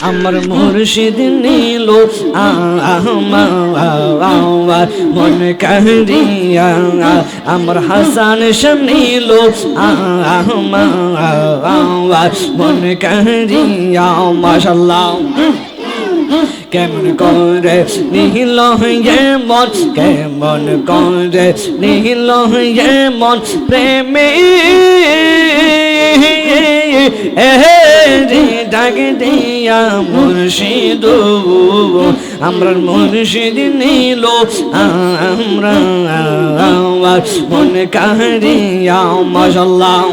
আমার মুর্শিদ নীল আমার মন কাহিয়া আমার হাসান শাহ নীল আমার মন কাহিয়া মাশাআল্লাহ কেমন করে নীল মন কেমন করে নীল মন প্রেমে ডাক দিয়া মুর্শিদ আমরা মুর্শিদ নীল আমরা মন কাহিয়া মাশাআল্লাহ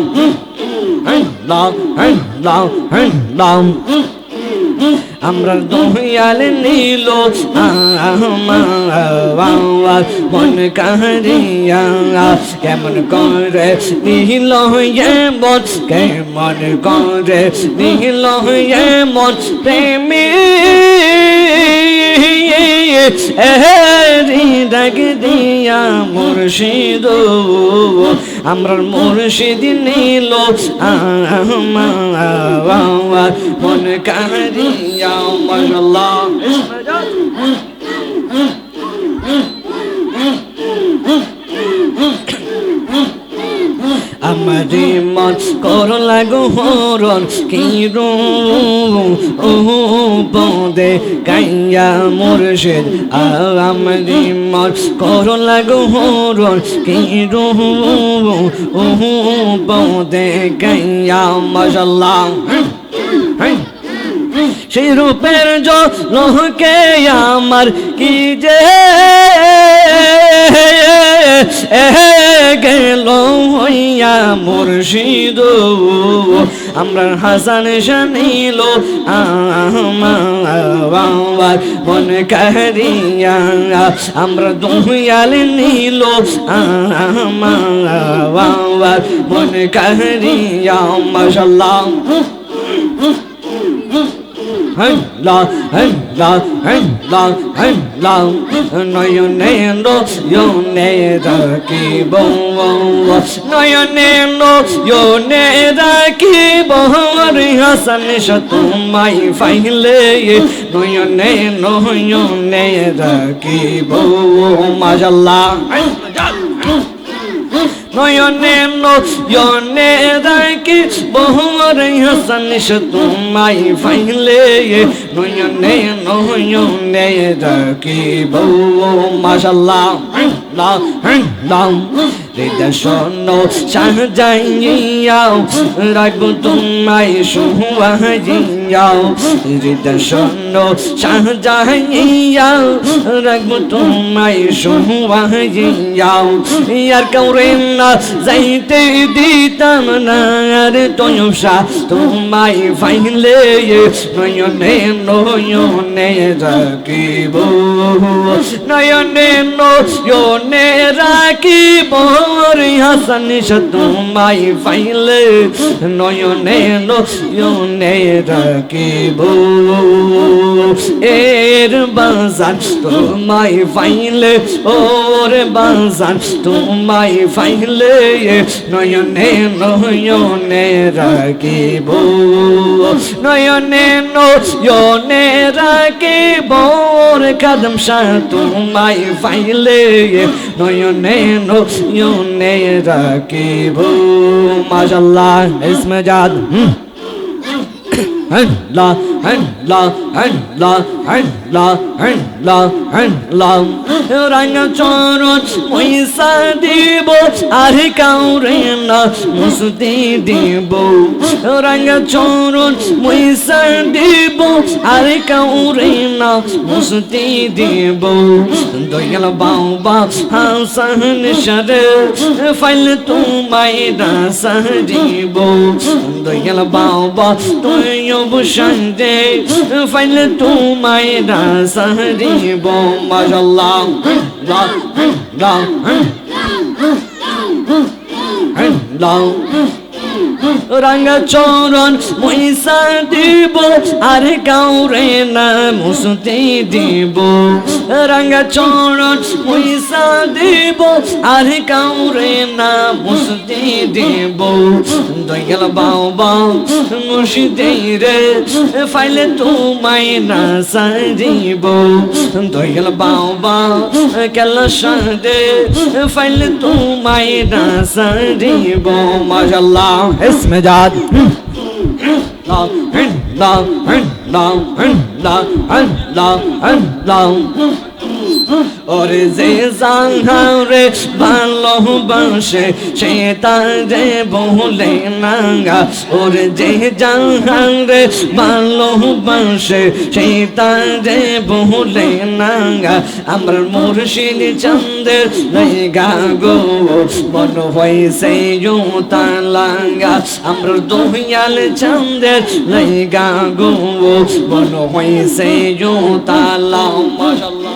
আমরা দয়াল নীল আমার মন কাহিয়া কেমন করে নীল মন কেমন করে নীল মন প্রেমে ডাক দিয়া মুর্শিদ আমরা মুর্শিদ নীল আমার মন কাহিয়া মাশাআল্লাহ আমারি মন কর লাগো হরণ কি বদে গাইয়া মুর্শিদ আমারি মন কর লাগো হরণ কি বদে গাইয়া মাশাআল্লাহ সেই রূপের জলকে আমার কি যে গেল হইয়া মুর্শিদ আমরা হাসান শাহ নীল আমার মন কাহিয়া আমরা দয়াল নীল আমার মন কাহিয়া মাশাআল্লাহ নয়নে রাখিব নয়নে রাখিব হাসান শাহ তোমায় পাইলে নয়নে রাখিব মাশাআল্লাহ নয়নে রাখি বহুর হাসান শাহ তোমায় পাইলে নয়নে রাখি বহু মাশাআল্লাহ হৃদয় শোনো শাহজাইয়াও রাখবো তোমায় সুহাইয়াও হৃদয় শোনো শাহজাইয়াও রাখবো তোমায় সুহাইয়াও আর কাউরে না যাইতে দিতাম না আর তয়সা তোমায় পাইলে নয়নে রাখিব নয়নে রাখিব হাসান শাহ তোমায় পাইলে নয়নে রাখিব এর বাজান তোমায় পাইলে ওর বাজান তোমায় পাইলে নয়নে রাখিব নয়নে রাখিব কদম শাহ তোমায় পাইলে নয়নে রাখিব মাশাআল্লাহ ইসমে জাদ রাঙা চরণ পয়সা দিব আর কাউরে না মুসতি দিব রাঙা চরণ পয়সা দিব আর কাউরে না মুসতি দিব দয়াল বাবা হাসান শাহ ফাইল তোমায় রাসা দিব দয়াল বাবা তুই অবসন্দে ফাইল তোমায় রাসা দিব মাশাআল্লাহ রাঙ্গা চরণ মহিষা দিব আর কাউরে না মুসতে দিব রাঙ্গা চরণ মহিষা দিব আর কাউরে না মুসতে দিব দয়াল বাবা মুর্শিদে রে ফাইলে তোমায় না সাজিব দয়াল বাবা কেলা সাদে ফাইলে তোমায় না সাজিব মাশাআল্লাহ ইসমে জাদ ওরে যে জাহারে ভালোবাসে সে তারে বলে না ওরে যে জাহারে ভালোবাসে সে তারে বলে না আমার মুর্শিদ চন্দের লাগা গো মন হইছে তালাঙ্গা আমার দয়াল চন্দের লাগা গো মন হইছে তালা মাশাআল্লাহ